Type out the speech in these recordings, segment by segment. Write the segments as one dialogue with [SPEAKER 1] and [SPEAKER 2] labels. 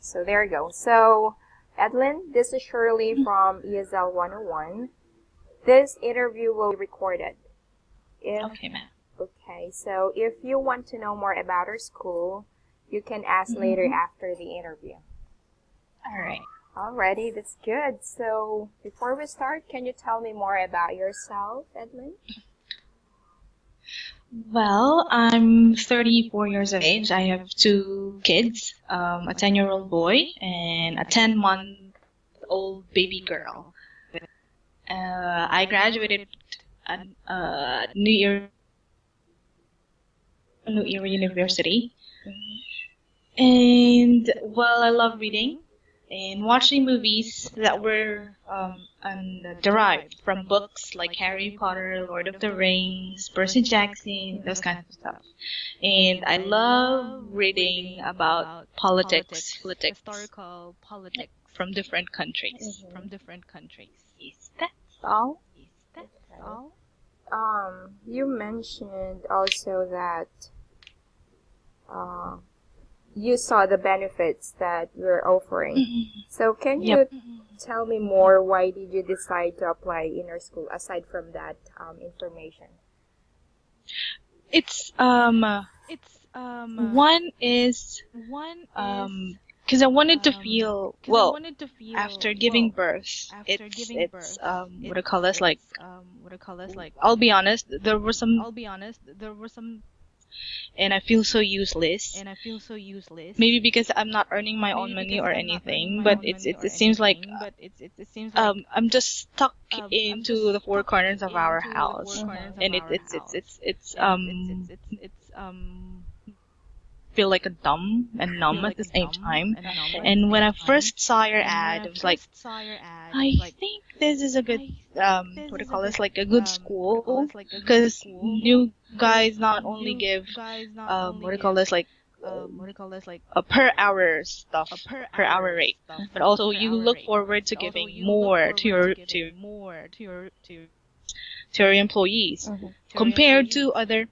[SPEAKER 1] So there you go. So, Edlyn, this is Shirley from ESL 101. This interview will be recorded.
[SPEAKER 2] Okay, ma'am.
[SPEAKER 1] Okay, so if you want to know more about our school, you can ask later after the interview.
[SPEAKER 2] All right.
[SPEAKER 1] Alrighty, that's good. So, before we start, can you tell me more about yourself, Edlyn?
[SPEAKER 2] Well, I'm 34 years of age. I have 2 kids, a 10-year-old boy and a 10-month-old baby girl. I graduated at New Year University, and well, I love reading and watching movies that were derived from books like Harry Potter, Lord of the Rings, Percy Jackson, those kinds of stuff. And I love reading about politics, historical politics from different countries. Yes, that's all.
[SPEAKER 1] You mentioned also that you saw the benefits that we're offering. So can you tell me more, why did you decide to apply in our school aside from that information?
[SPEAKER 2] It's one is because I wanted to feel well after giving birth. It's what I call this, like I'll be honest, there were some and I feel so useless. Maybe because I'm not earning my own money or anything, but it seems like I'm just stuck into the 4 corners of our house, and it's feel like a dumb and numb at the same time. And when I first saw your ad, I was like, I think this is a good what do you call this, like a good school, because you guys not only give what do you call this, like a per hour stuff, per hour rate, but also you look forward to giving more to your employees compared to other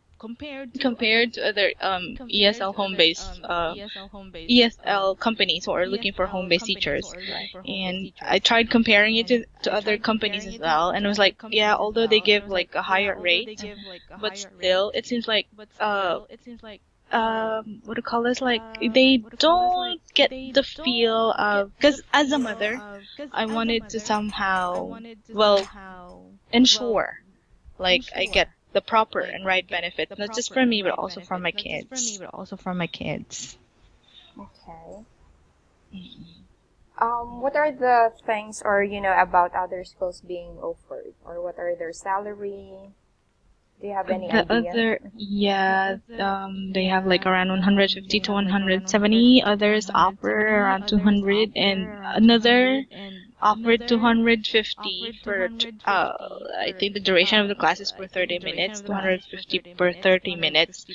[SPEAKER 2] ESL home-based ESL companies who are looking for home-based teachers. And I tried comparing it to other companies as well, and it was like, yeah, although they give like a higher rate, but still it seems like what do you call this, like they don't get the feel of, because as a mother I wanted to somehow ensure like I get the proper and right benefits, not just for me, but also for my kids.
[SPEAKER 1] Okay. What are the things, or about other schools being offered, or what are their salary? Do you have any idea?
[SPEAKER 2] They have like around 150 to 170. Others offer around 200, and another offered 250 for I think the duration of the class is for 30 minutes, 250 per 30 minutes.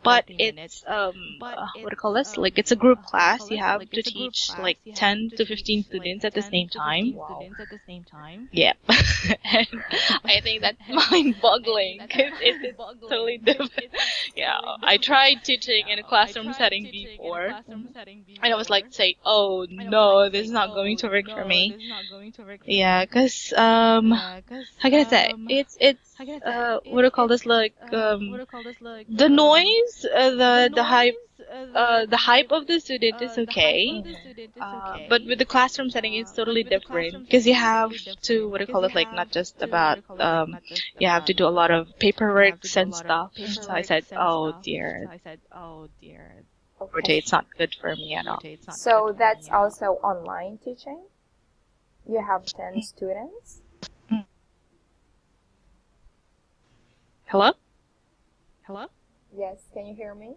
[SPEAKER 2] But it's what do you call this? Like it's a group class. You have to teach like 10 to 15 students at the same time.
[SPEAKER 1] Wow.
[SPEAKER 2] Yeah. And I think that's mind-boggling, because it's totally different. Yeah, I tried teaching in a classroom setting before, and I was like, say, oh no, this is not going to work for me. Yeah, because how can I say? It's what do you call this? Like the noise, the hype of the student is okay, but with the classroom setting, it's totally different, because you have to, what do you call it, like not just about you have to do a lot of paperwork and stuff. So I said, oh dear,
[SPEAKER 1] Okay.
[SPEAKER 2] it's not good for me at all.
[SPEAKER 1] So that's also online teaching? You have 10 students?
[SPEAKER 2] Hello?
[SPEAKER 1] Yes, can you hear me?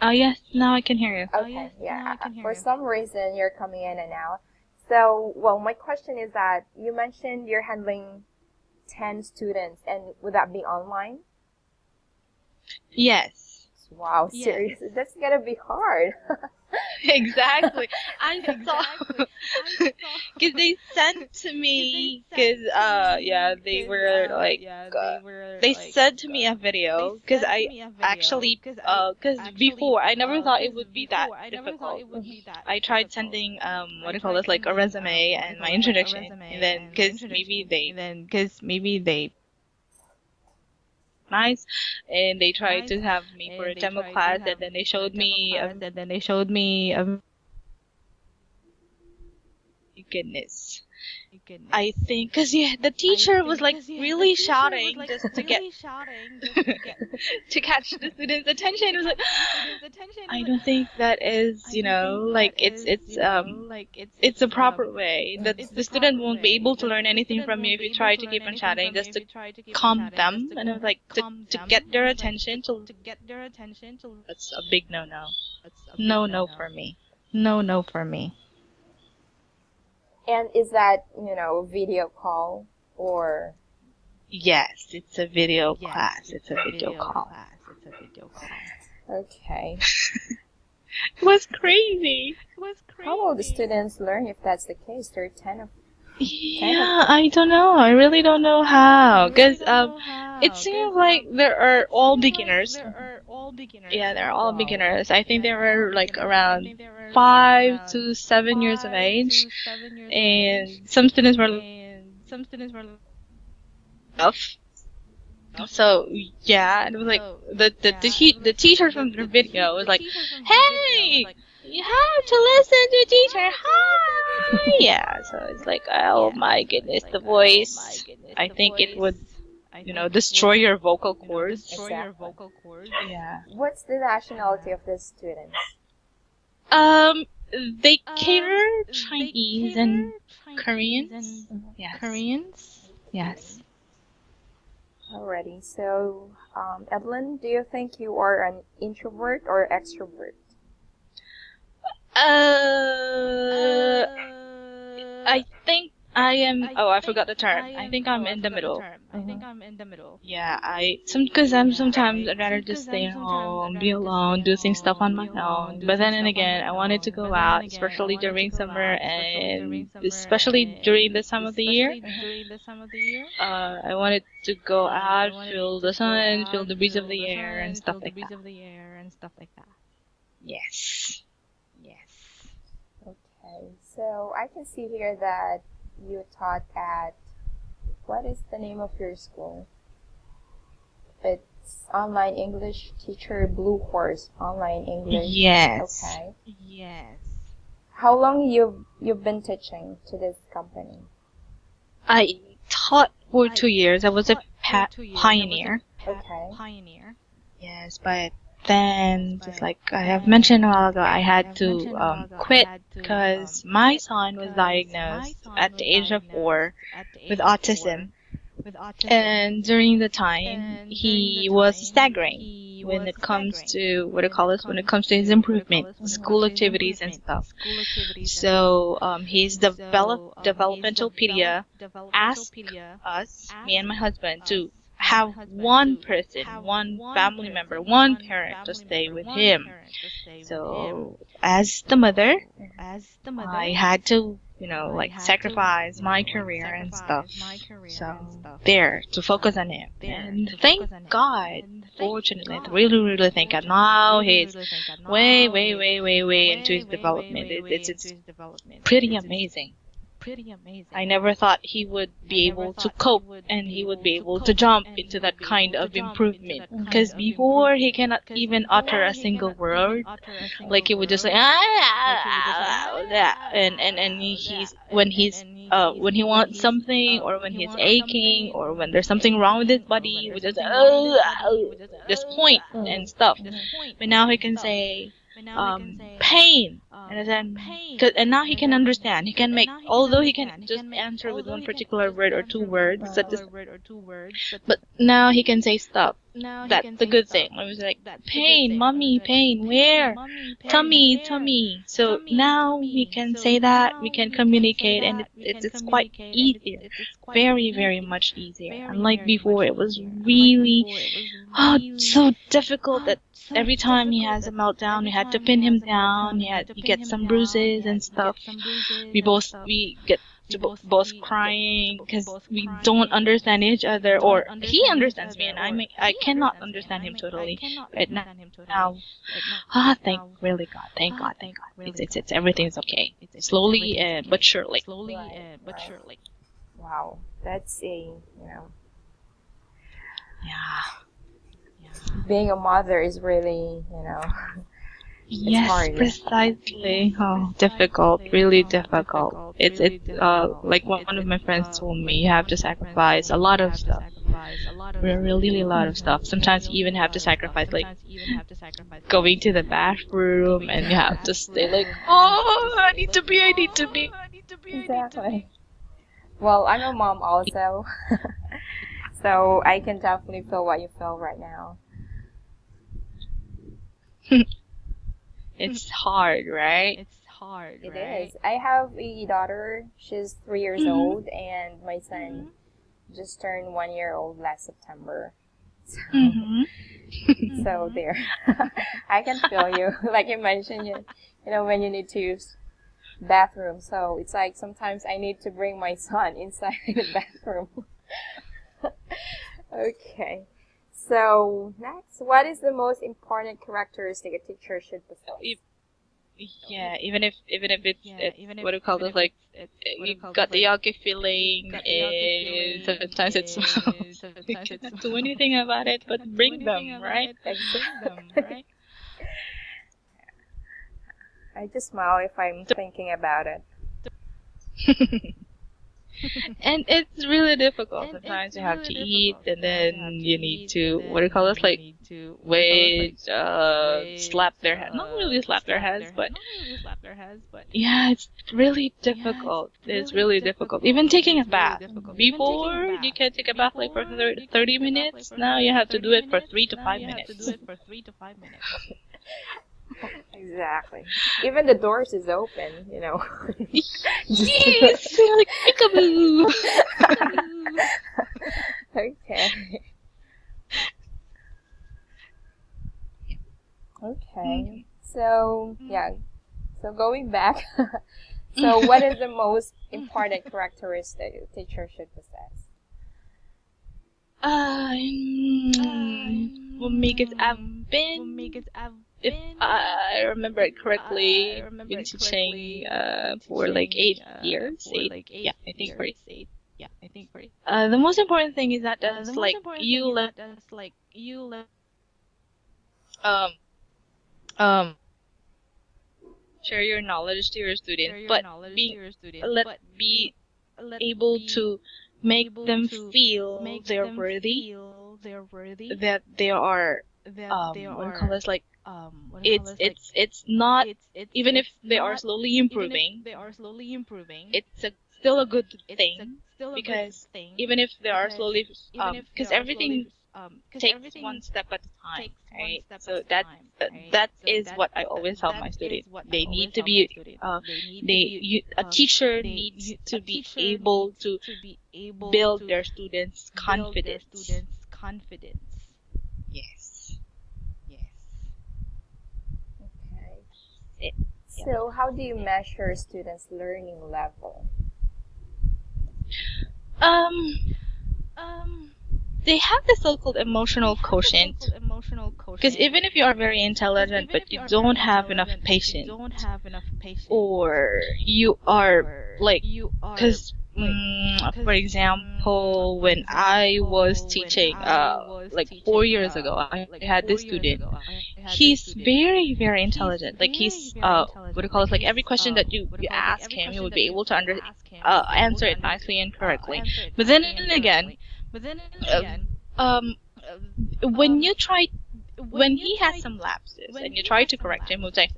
[SPEAKER 2] Oh yes, now I can hear you.
[SPEAKER 1] Okay, for some reason, you're coming in and out. So, well, my question is that you mentioned you're handling 10 students, and would that be online?
[SPEAKER 2] Yes.
[SPEAKER 1] Wow, seriously, that's gonna be hard.
[SPEAKER 2] Exactly. I saw because they sent to me because yeah, they were like they sent to me a video because I actually because before I never thought it would be that difficult. I tried sending what do you call this, like a resume and my introduction, and then because maybe they nice, and they tried to have me for a demo class, and then they showed me goodness. I think, cause yeah, the teacher was like really shouting just to get to catch the students' attention. It was like, I don't think that is, like it's a proper way. That the student won't be able to learn anything from you if you try to keep on shouting just to calm them, and I was like to get their attention. That's a big no-no. No for me. No for me.
[SPEAKER 1] And is that, video call or?
[SPEAKER 2] Yes, it's a video class. It's a video call.
[SPEAKER 1] Okay.
[SPEAKER 2] It was crazy.
[SPEAKER 1] How will the students learn if that's the case? There are 10 of
[SPEAKER 2] Yeah, I don't know. I really don't know how. Because it seems like there are all beginners. Yeah, they're all beginners. I think they were like around 5 to 7 years of age. And some students were tough. So yeah, and it was like the teacher from the video was like, "Hey, you have to listen to teacher. Hi." Yeah, so it's like, oh my goodness, the voice. I think it would, destroy your vocal cords.
[SPEAKER 1] Exactly.
[SPEAKER 2] Yeah.
[SPEAKER 1] What's the nationality of the students?
[SPEAKER 2] They cater Chinese and Koreans. Yes. Yes.
[SPEAKER 1] Alrighty. So, Edlyn, do you think you are an introvert or extrovert?
[SPEAKER 2] I think I am. Oh, I forgot the term. I think I'm in the middle. Yeah, because sometimes I'd rather just stay home, be alone, do stuff on my own. But then and again, I wanted to go out, especially during summer and especially during this time of the year. I wanted to go out, feel the sun, feel the breeze of the air, and stuff like that. Yes.
[SPEAKER 1] Okay, so I can see here that you taught at, what is the name of your school? It's Online English Teacher Blue Horse Online English.
[SPEAKER 2] Yes.
[SPEAKER 1] Okay. Yes. How long you've been teaching to this company?
[SPEAKER 2] I taught for 2 years. I was a pioneer.
[SPEAKER 1] Okay.
[SPEAKER 2] Yes, but then, just like I have mentioned a while ago, I had to quit because my son was diagnosed at the age of 4 with autism. And during the time, he was staggering when it comes to, when it comes to his improvement, school activities and stuff. So, his developmental pedia asked us, me and my husband, to have one person, one family member, one parent to stay with him. So, as the mother, I had to, sacrifice my career and stuff. So, to focus on him. And thank God, fortunately, I really thank God. Now he's way into his development. It's pretty amazing. I never thought he would be able to cope and he would be able to jump into that kind of improvement. Because before, he cannot even utter a single word. Like, he would just like, and he's, when he wants something, or when he's aching, or when there's something wrong with his body, he would just point and stuff. But now he can say, pain, and now he can understand. He can make, although he can just answer with one particular word or 2 words, but now he can say stuff. That's the good thing. I was like, pain, mommy, pain, where? Tummy. So now we can say that, we can communicate, and it's quite easier. Very much easier. Unlike before, it was really so difficult that every time he has a meltdown, you had to pin him down. He get some bruises and stuff. We get to both crying because we don't understand each other, or he understands me and I cannot understand him totally. Right now, thank God. It's everything's okay. Slowly but surely.
[SPEAKER 1] Right. Wow, that's being a mother is really, it's
[SPEAKER 2] Yes,
[SPEAKER 1] hard.
[SPEAKER 2] precisely. Oh, difficult, really difficult. It's like one of my friends told me, you have to sacrifice a lot of stuff. Really a lot of stuff. Sometimes you even have to sacrifice like going to the bathroom, and you have to stay like, oh, I need to be.
[SPEAKER 1] Exactly. Well, I'm a mom also, so I can definitely feel what you feel right now.
[SPEAKER 2] It's hard, right?
[SPEAKER 1] It is. I have a daughter. She's 3 years old, and my son just turned 1 year old last September. So, so there. I can feel you. Like you mentioned, when you need to use bathroom. So it's like sometimes I need to bring my son inside the bathroom. Okay. So next, what is the most important characteristic a teacher should possess?
[SPEAKER 2] Yeah, even if it's what do you call this, like you got the yucky feeling, and sometimes it's you cannot do anything about it, but bring them, right?
[SPEAKER 1] I just smile if I'm thinking about it.
[SPEAKER 2] And it's really difficult. Sometimes you have to eat, and then you need to, what do you call this, like, wait, slap their head. Not really slap their heads, but yeah, it's really difficult. It's really difficult. Even taking a bath. Before, you can take a bath like for 30 minutes. Now you have to do it for 3 to 5 minutes.
[SPEAKER 1] Exactly. Even the doors is open,
[SPEAKER 2] Yes! Like, peekaboo!
[SPEAKER 1] Okay. Okay. So, yeah. So going back. So what is the most important characteristic a teacher should possess?
[SPEAKER 2] What make it have been? If I remember it correctly, been teaching for like 8 years. Yeah, I think for 8. The most important thing is that like you let um share your knowledge to your students, but be able to make them feel they're worthy, that they are what do you call this, like it's not, even if they are slowly improving, it's still a good thing, because even if they are slowly because everything takes one step at a time, right? So that is what I always tell my students. They need to be a teacher needs to be able to build their students' confidence. Yes.
[SPEAKER 1] Okay. So how do you measure students' learning level?
[SPEAKER 2] They have this so-called emotional quotient. Because even if you are very intelligent, but you don't have enough patience, or you are like, because for example, when I was teaching like 4 years ago, I had this student. He's very, very intelligent. Like he's what do you call it? Like every question that you ask him, he would be able to answer it nicely and correctly. But then again, when he has some lapses and you try to correct him, he'll say,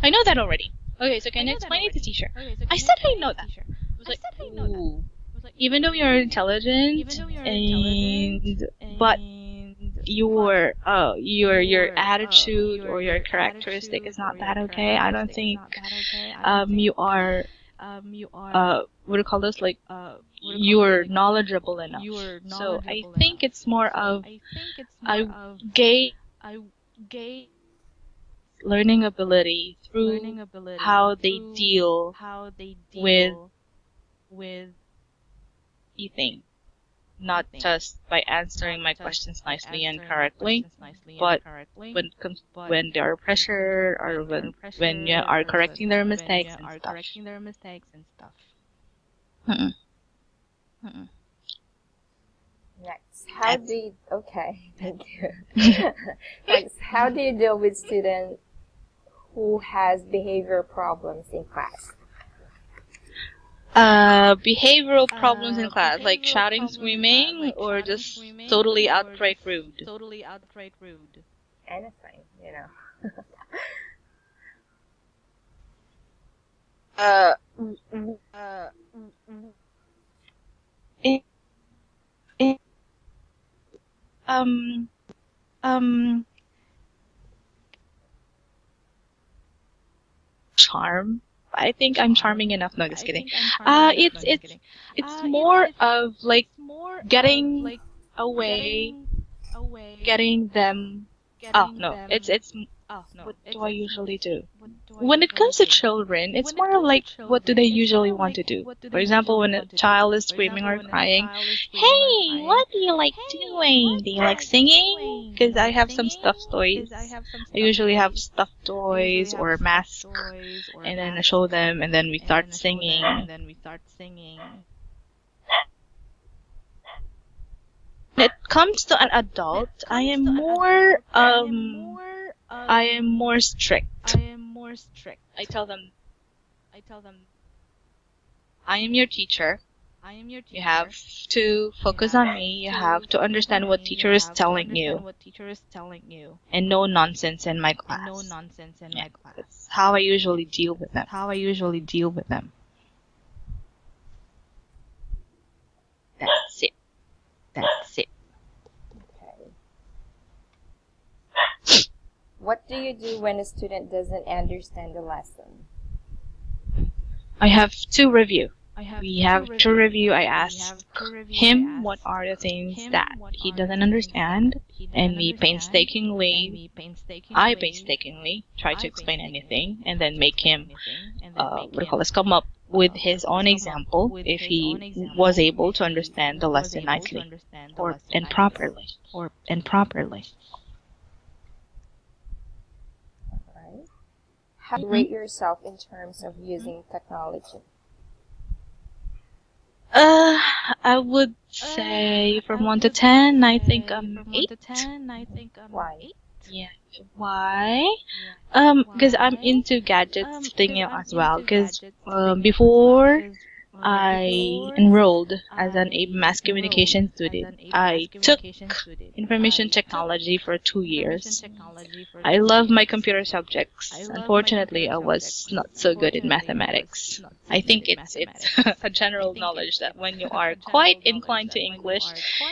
[SPEAKER 2] I know that already. Okay, so can you explain it to teacher? I said I know that. I was like, ooh. Even though you're intelligent, but your attitude or your characteristic is not that okay. I don't think you are what do you call this, like you're knowledgeable enough. So I think it's more of I gauge learning ability through how they deal with eating. Not just by answering my questions nicely and correctly, but when they are pressure or when you are correcting their mistakes and stuff.
[SPEAKER 1] Next, thank you. Next, how do you deal with students who has behavior problems in class?
[SPEAKER 2] Behavioral problems in class, like shouting, screaming, or just totally outright rude.
[SPEAKER 1] Anything, you know.
[SPEAKER 2] Charm. I think I'm charming enough. No, just kidding. It's more of like getting away, getting them. Oh no, it's what do I usually do? When it comes to children, it's more of like, what do they usually want to do? For example, when a child is screaming or crying, hey, what do you like doing? Do you like singing? Because I have some stuffed toys. I usually have stuffed toys or masks, and then I show them, and then we start singing. When it comes to an adult, I am more strict. I tell them, I am your teacher. You have to focus on me. You have to understand what teacher is telling you. And no nonsense in my class. Yeah, that's how I usually deal with them. That's it.
[SPEAKER 1] Okay. What do you do when a student doesn't understand the lesson?
[SPEAKER 2] I have to review. We have to review. I ask him what are the things that he doesn't understand, and I painstakingly try to explain anything, and then make him come up with his own example if he was able to understand the lesson nicely and properly.
[SPEAKER 1] Alright. How do you rate yourself in terms of using technology?
[SPEAKER 2] I would say from 1 to 10, I think I'm 8.
[SPEAKER 1] Why?
[SPEAKER 2] Yeah. Why? Because I'm into gadgets thing as well. Because before I enrolled as a mass communication student, I took information technology for 2 years. I love my computer subjects. Unfortunately, I was not so good in mathematics. I think it's a general knowledge that when you are quite inclined to English,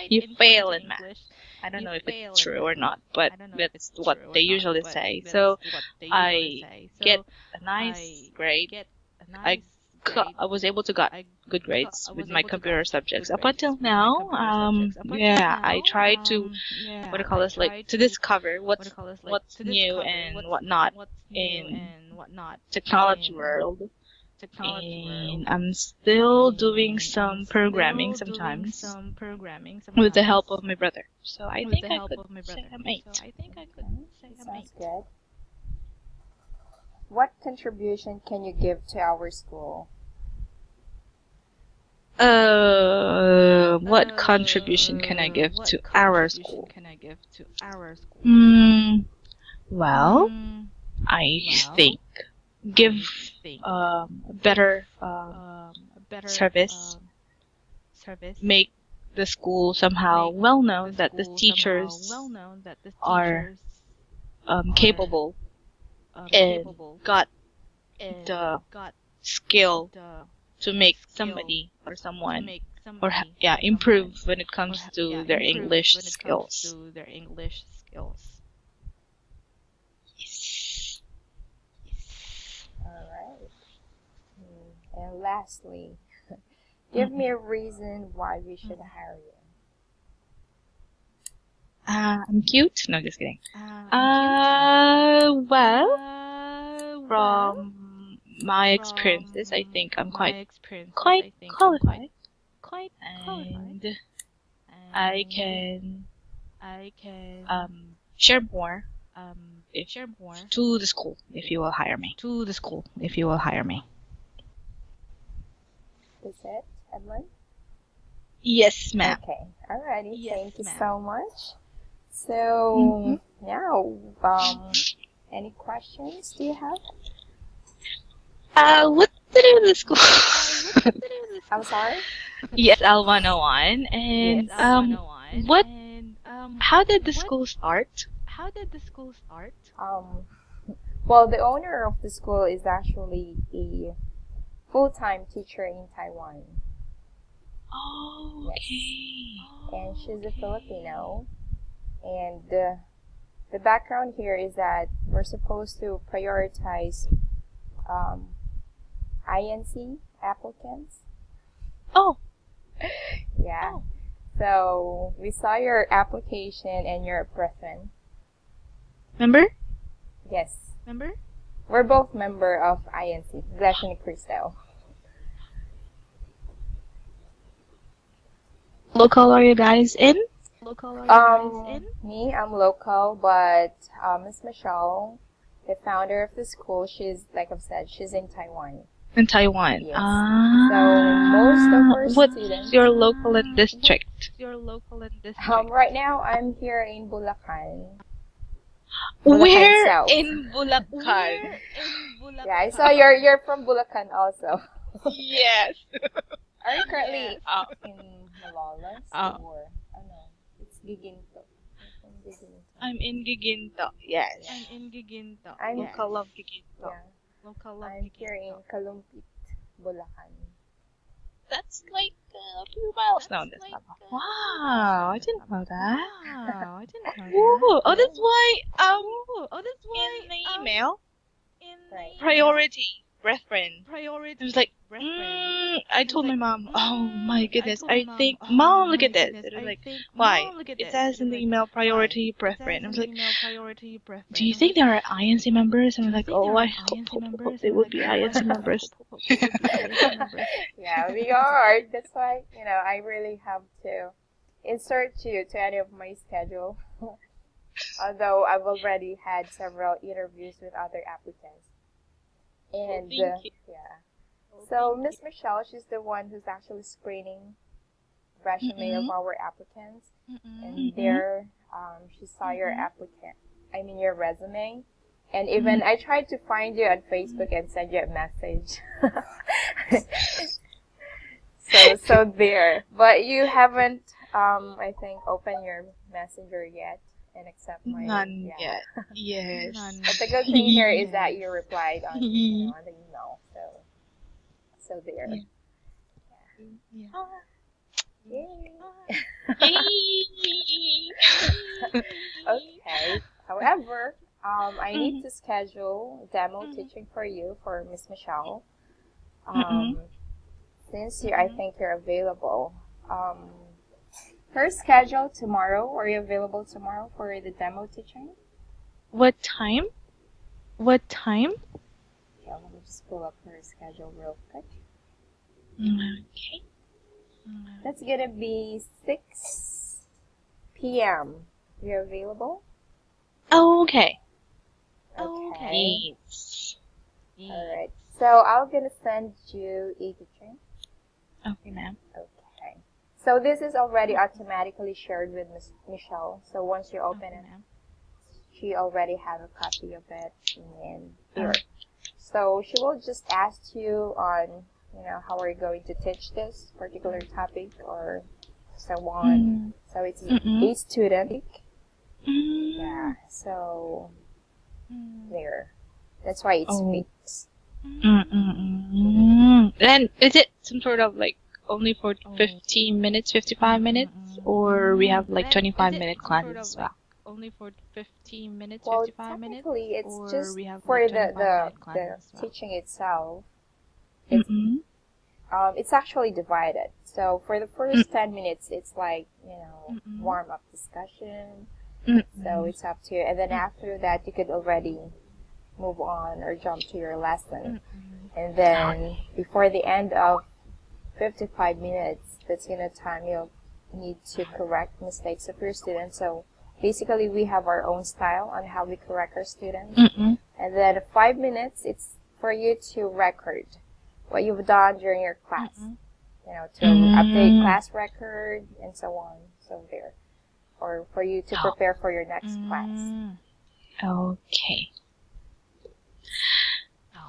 [SPEAKER 2] you fail in math. I don't know if it's true or not, but that's what they usually say. So I get a nice grade. I was able to get good grades with my computer subjects. Up until now, I try to, to discover what's new and whatnot in technology world. And I'm still doing some programming sometimes with the help of my brother. So I think I could say I'm 8.
[SPEAKER 1] Sounds good. What contribution can you give to our school?
[SPEAKER 2] What contribution can I give to our school? Well, I think give better service, make the school somehow well known that the teachers are capable and got the skill to make somebody or someone improve when it comes to their English skills. Yes.
[SPEAKER 1] Alright. And lastly, give me a reason why we should hire you.
[SPEAKER 2] I'm cute? No, just kidding. From my experiences, I think I'm quite qualified, and I can share more if to the school if you will hire me.
[SPEAKER 1] Is it, Edlyn?
[SPEAKER 2] Yes, ma'am.
[SPEAKER 1] Okay. Alrighty. Thank you so much. So now, any questions do you have?
[SPEAKER 2] What to do in the school?
[SPEAKER 1] I'm sorry?
[SPEAKER 2] Yes, L101. And what? How did the school start?
[SPEAKER 1] Well, the owner of the school is actually a full-time teacher in Taiwan.
[SPEAKER 2] Oh, okay.
[SPEAKER 1] And she's a Filipino. And the background here is that we're supposed to prioritize INC applicants.
[SPEAKER 2] Oh.
[SPEAKER 1] Yeah. So we saw your application and your preference.
[SPEAKER 2] Member?
[SPEAKER 1] Yes. We're both member of INC, Glacier ni Cristo.
[SPEAKER 2] Local are you guys in?
[SPEAKER 1] Me, I'm local, but Miss Michelle, the founder of the school, she's, like I've said, she's in Taiwan.
[SPEAKER 2] In Taiwan.
[SPEAKER 1] Yes. So most of our students.
[SPEAKER 2] What's your local and district?
[SPEAKER 1] Right now I'm here in Bulacan.
[SPEAKER 2] Where
[SPEAKER 1] South.
[SPEAKER 2] in Bulacan?
[SPEAKER 1] Yeah, I saw you're from Bulacan also.
[SPEAKER 2] Yes.
[SPEAKER 1] Are you currently in Malolos or no? It's Giginto.
[SPEAKER 2] I'm in Giginto. Yes. I'm local of Giginto.
[SPEAKER 1] Yeah. I'm here in Kalumpit, Bulacan.
[SPEAKER 2] That's like a few miles down this level. Wow, I didn't know that. Ooh, oh, that's why in the email,
[SPEAKER 1] Right.
[SPEAKER 2] priority reference. I was like, I told my mom, oh my goodness, I think, Mom, look at this. It was like, why? It says in the email priority preference. I was like, do you think there are INC members? And I was like, oh, I hope they would be INC members.
[SPEAKER 1] Yeah, we are. That's why, I really have to insert you to any of my schedule. Although I've already had several interviews with other applicants. And, yeah. So, Miss Michelle, she's the one who's actually screening resume of our applicants. And there, she saw your your resume. And even I tried to find you on Facebook and send you a message. so there. But you haven't, I think, opened your messenger yet. And accept my
[SPEAKER 2] None yet. Yes.
[SPEAKER 1] But the good thing here is that you replied on, on the email. So there.
[SPEAKER 2] Yeah.
[SPEAKER 1] Yay.
[SPEAKER 2] Yay.
[SPEAKER 1] Okay. However, I need to schedule demo teaching for you for Miss Michelle. Since I think you're available. Her schedule tomorrow. Are you available tomorrow for the demo teaching?
[SPEAKER 2] What time?
[SPEAKER 1] Yeah, let me just pull up her schedule real quick.
[SPEAKER 2] Okay.
[SPEAKER 1] That's gonna be 6 p.m. You're available?
[SPEAKER 2] Okay.
[SPEAKER 1] Okay.
[SPEAKER 2] Yes.
[SPEAKER 1] Alright. So I'm gonna send you a teaching.
[SPEAKER 2] Okay, ma'am.
[SPEAKER 1] Okay. So this is already automatically shared with Miss Michelle. So once you open it, she already have a copy of it in here. So she will just ask you on, how are you going to teach this particular topic or so on. So it's a student. Yeah. So there. That's why it's fixed.
[SPEAKER 2] And is it some sort of like only for 15 minutes, 55 minutes, or we have like 25-minute classes as well?
[SPEAKER 1] Only for 15 minutes, 55 minutes? Technically, it's just for the teaching itself. It's, it's actually divided. So for the first 10 minutes, it's like, warm-up discussion. So it's up to you. And then after that, you could already move on or jump to your lesson. And then before the end of 55 minutes, that's time you'll need to correct mistakes of your students. So basically, we have our own style on how we correct our students. And then 5 minutes, it's for you to record what you've done during your class. To update class record and so on. So there. Or for you to prepare for your next class.
[SPEAKER 2] Okay.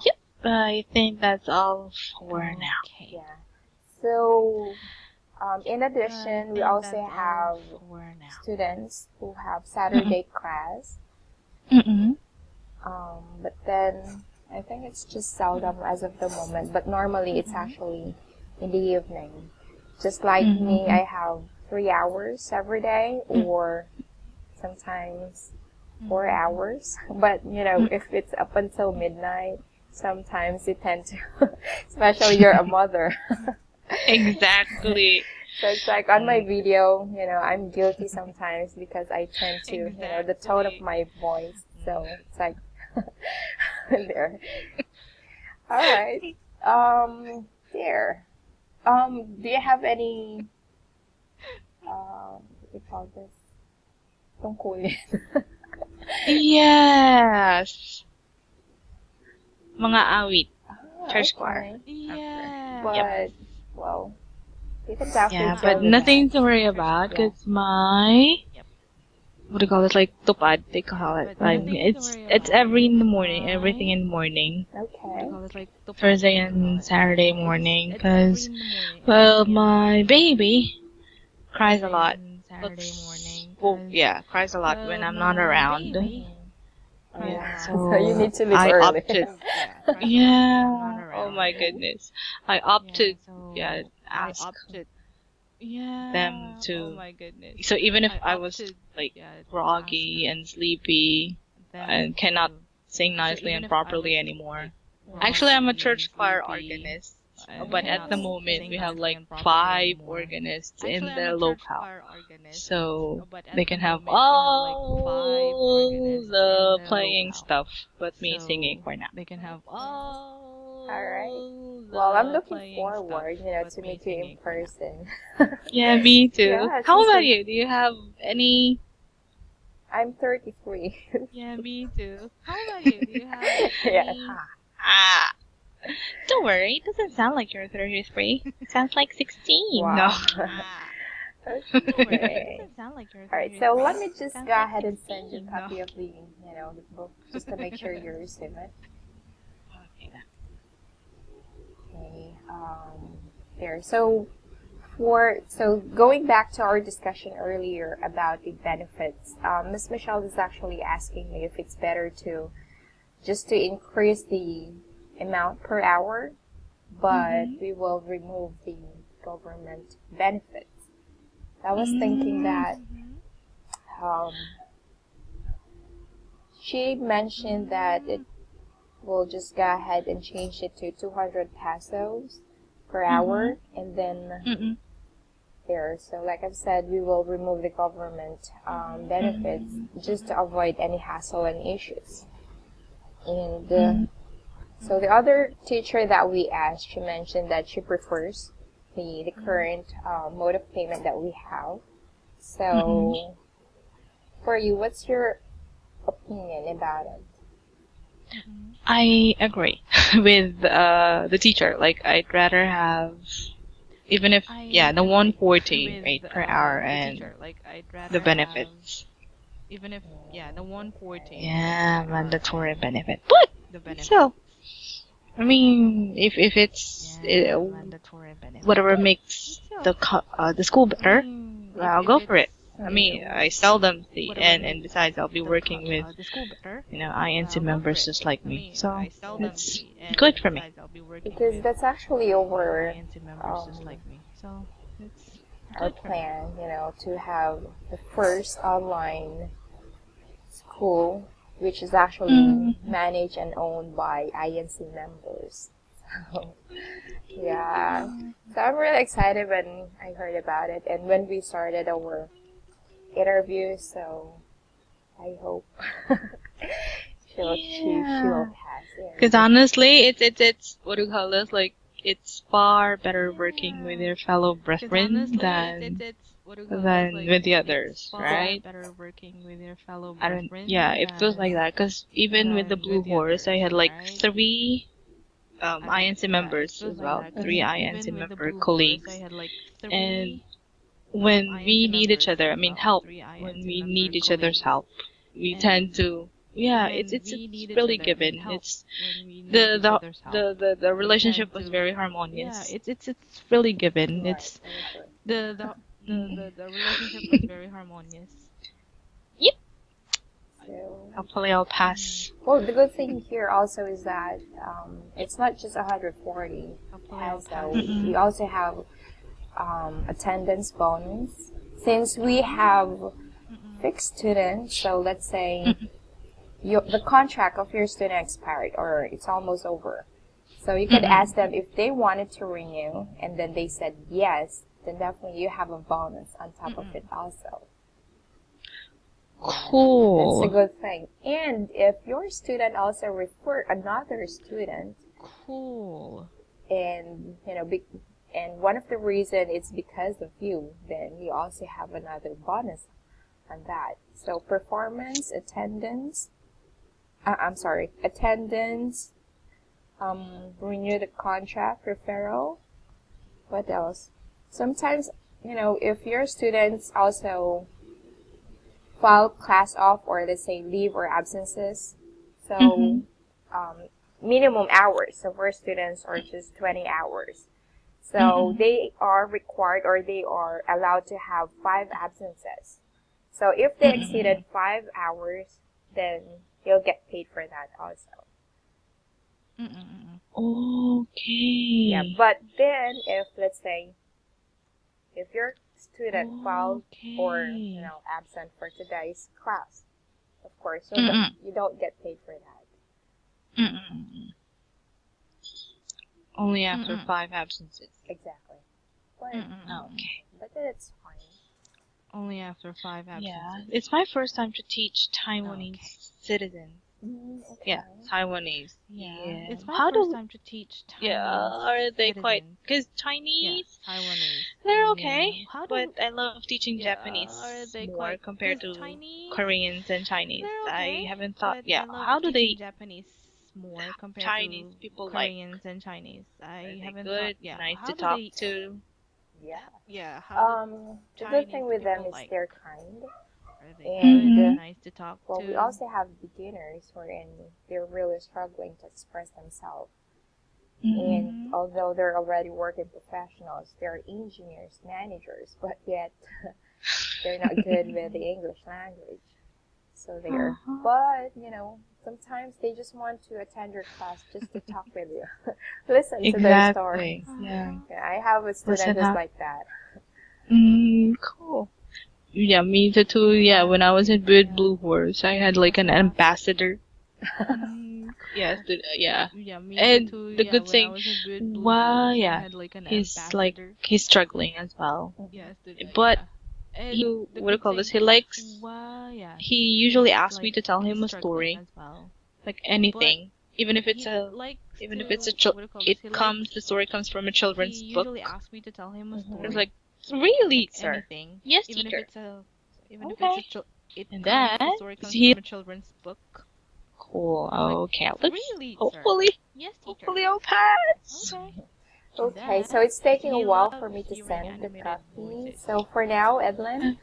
[SPEAKER 2] Yep, I think that's all for now.
[SPEAKER 1] Yeah. So, in addition, we also have students who have Saturday class. But then, I think it's just seldom as of the moment. But normally, it's actually in the evening. Just like me, I have 3 hours every day, or sometimes 4 hours. But, if it's up until midnight, sometimes you tend to, especially you're a mother.
[SPEAKER 2] Exactly.
[SPEAKER 1] So it's like on my video, I'm guilty sometimes because I tend to, the tone of my voice. So it's like, there. All right. There. Do you have any, what do you call this? Tungkulin.
[SPEAKER 2] Yes. Mga awit. Church choir.
[SPEAKER 1] Yeah. But, well, you can definitely
[SPEAKER 2] yeah, but nothing to worry about because my, what do you call it, like tupad, they call it. Like, it's every in the morning, everything in the morning.
[SPEAKER 1] Okay.
[SPEAKER 2] Thursday and Saturday morning because, well, my baby cries a lot. Well, yeah, cries a lot when I'm not around. Yeah,
[SPEAKER 1] so you need to leave
[SPEAKER 2] I
[SPEAKER 1] early.
[SPEAKER 2] opted. Yeah. Oh my goodness. I opted. Yeah, ask them to. So even if I was like groggy and sleepy and cannot sing nicely and properly anymore. Actually, I'm a church choir organist. But at the moment, we have like 5 organists in the locale. So they can have all the playing stuff, but me singing for now.
[SPEAKER 1] Alright. Well, I'm looking forward, to meet you in person.
[SPEAKER 2] Yeah, me too.
[SPEAKER 1] Yeah,
[SPEAKER 2] How about you? Do you have any?
[SPEAKER 1] I'm 33.
[SPEAKER 2] Yeah, me too. How about you? Do you have any?
[SPEAKER 1] Yeah.
[SPEAKER 2] Don't worry, it doesn't sound like you're 33. It sounds like 16.
[SPEAKER 1] Wow.
[SPEAKER 2] No.
[SPEAKER 1] Okay. Alright, so let me just go ahead and send you a copy of the, the book, just to make sure you receive it. Okay, there. So going back to our discussion earlier about the benefits, Miss Michelle is actually asking me if it's better to increase the amount per hour, but we will remove the government benefits. I was thinking that she mentioned that it will just go ahead and change it to 200 pesos per hour, and then there. So like I've said, we will remove the government benefits just to avoid any hassle and issues. And so the other teacher that we asked, she mentioned that she prefers the current mode of payment that we have. So for you, what's your opinion about it?
[SPEAKER 2] I agree with the teacher. Like, I'd rather have, even if, the 140 rate per hour and the benefits. Yeah, mandatory benefit. But still, I mean, if it's whatever makes the school better, I'll go for it. I mean, I seldom see, and besides, I'll be working with, INC members just like me, so it's good for me.
[SPEAKER 1] Because that's actually over our plan, to have the first online school, which is actually managed and owned by INC members. So, yeah. So I'm really excited when I heard about it and when we started our interview. So I hope she'll pass it.
[SPEAKER 2] Because honestly, it's what do you call this? Like, it's far better working with your fellow brethren than with the others, right? I don't. Yeah, it feels like that. Because even with the Blue Horse, I had like 3 INC members as well, 3 INC member colleagues, and when we need each other, I mean help, when we need each other's help, we tend to, yeah, it's really given. It's the relationship was very harmonious. It's really given. It's the relationship was very harmonious. Yep.
[SPEAKER 1] So,
[SPEAKER 2] Hopefully I'll pass.
[SPEAKER 1] well, the good thing here also is that it's not just 140 pesos. We also have attendance bonus. Since we have fixed students, so let's say the contract of your student expired or it's almost over. So you could ask them if they wanted to renew, and then they said yes, then definitely you have a bonus on top of it also.
[SPEAKER 2] Cool.
[SPEAKER 1] That's a good thing. And if your student also refer another student,
[SPEAKER 2] Cool.
[SPEAKER 1] and and one of the reason is because of you, then you also have another bonus on that. So performance, attendance, renew the contract, referral. What else? Sometimes, if your students also file class off or let's say leave or absences, so minimum hours. So for students are just 20 hours. So they are required or they are allowed to have 5 absences. So if they exceeded 5 hours, then you'll get paid for that also.
[SPEAKER 2] Okay.
[SPEAKER 1] Yeah, but then if let's say if your student filed or absent for today's class, of course, so you don't get paid for that.
[SPEAKER 2] Only after 5 absences.
[SPEAKER 1] Exactly. But,
[SPEAKER 2] Okay.
[SPEAKER 1] but then it's fine.
[SPEAKER 2] Only after 5 absences. Yeah, it's my first time to teach Taiwanese citizens.
[SPEAKER 1] Okay.
[SPEAKER 2] Yeah, Taiwanese. Yeah.
[SPEAKER 3] It's my first time to teach Taiwanese.
[SPEAKER 2] Yeah, are they quite... Because Chinese, they're okay, but I love teaching Japanese more compared to Koreans and Chinese. I haven't thought, how do they...
[SPEAKER 3] Japanese more compared
[SPEAKER 2] Chinese
[SPEAKER 3] to
[SPEAKER 2] people
[SPEAKER 3] Koreans and Chinese. I haven't
[SPEAKER 2] good,
[SPEAKER 3] thought,
[SPEAKER 2] nice
[SPEAKER 3] how
[SPEAKER 2] to
[SPEAKER 3] do
[SPEAKER 2] talk
[SPEAKER 3] they,
[SPEAKER 2] to.
[SPEAKER 3] Yeah,
[SPEAKER 1] The good thing with them is they're kind.
[SPEAKER 3] are they
[SPEAKER 1] And
[SPEAKER 3] good, nice to talk
[SPEAKER 1] well,
[SPEAKER 3] to?
[SPEAKER 1] we also have beginners wherein they're really struggling to express themselves. And although they're already working professionals, they're engineers, managers, but yet they're not good with the English language. So they're, but sometimes they just want to attend your class just to talk with you, listen to their stories.
[SPEAKER 2] Yeah.
[SPEAKER 1] I have a student who's like that.
[SPEAKER 2] Cool. Yeah, me too. Yeah, when I was in Blue Horse, I had like an ambassador. Yes, yeah.
[SPEAKER 3] Me
[SPEAKER 2] And
[SPEAKER 3] too.
[SPEAKER 2] the
[SPEAKER 3] Yeah,
[SPEAKER 2] good
[SPEAKER 3] when
[SPEAKER 2] thing,
[SPEAKER 3] I was in Blue
[SPEAKER 2] well,
[SPEAKER 3] Horse, I
[SPEAKER 2] yeah,
[SPEAKER 3] had like an
[SPEAKER 2] he's
[SPEAKER 3] ambassador.
[SPEAKER 2] he's struggling as well.
[SPEAKER 3] Yes,
[SPEAKER 2] But
[SPEAKER 3] and
[SPEAKER 2] he,
[SPEAKER 3] the
[SPEAKER 2] what do you
[SPEAKER 3] good
[SPEAKER 2] call
[SPEAKER 3] thing,
[SPEAKER 2] this? He likes.
[SPEAKER 3] yeah,
[SPEAKER 2] He usually asks me
[SPEAKER 3] like
[SPEAKER 2] to tell him a
[SPEAKER 3] struggling
[SPEAKER 2] story,
[SPEAKER 3] as well.
[SPEAKER 2] like anything, even if it's
[SPEAKER 3] He
[SPEAKER 2] a,
[SPEAKER 3] likes
[SPEAKER 2] even if
[SPEAKER 3] to,
[SPEAKER 2] it's a,
[SPEAKER 3] what do you call this? He
[SPEAKER 2] the story comes from a
[SPEAKER 3] He
[SPEAKER 2] children's book.
[SPEAKER 3] usually asks me to tell him a story.
[SPEAKER 2] It's like, really,
[SPEAKER 3] like
[SPEAKER 2] sir?
[SPEAKER 3] anything.
[SPEAKER 2] Yes,
[SPEAKER 3] Even
[SPEAKER 2] teacher.
[SPEAKER 3] if it's a, even if
[SPEAKER 2] Okay.
[SPEAKER 3] it's a,
[SPEAKER 2] And
[SPEAKER 3] the
[SPEAKER 2] then,
[SPEAKER 3] story comes
[SPEAKER 2] he-
[SPEAKER 3] from a children's book.
[SPEAKER 2] Cool.
[SPEAKER 3] Like,
[SPEAKER 2] Okay. Let's
[SPEAKER 3] really, sir?
[SPEAKER 2] hopefully,
[SPEAKER 3] Yes, teacher.
[SPEAKER 2] hopefully I'll pass.
[SPEAKER 3] Okay.
[SPEAKER 1] Okay, so it's taking a
[SPEAKER 3] He
[SPEAKER 1] while
[SPEAKER 3] loves
[SPEAKER 1] for me to
[SPEAKER 3] hearing
[SPEAKER 1] send the
[SPEAKER 3] animated
[SPEAKER 1] copy.
[SPEAKER 3] voices.
[SPEAKER 1] So for now, Edlyn,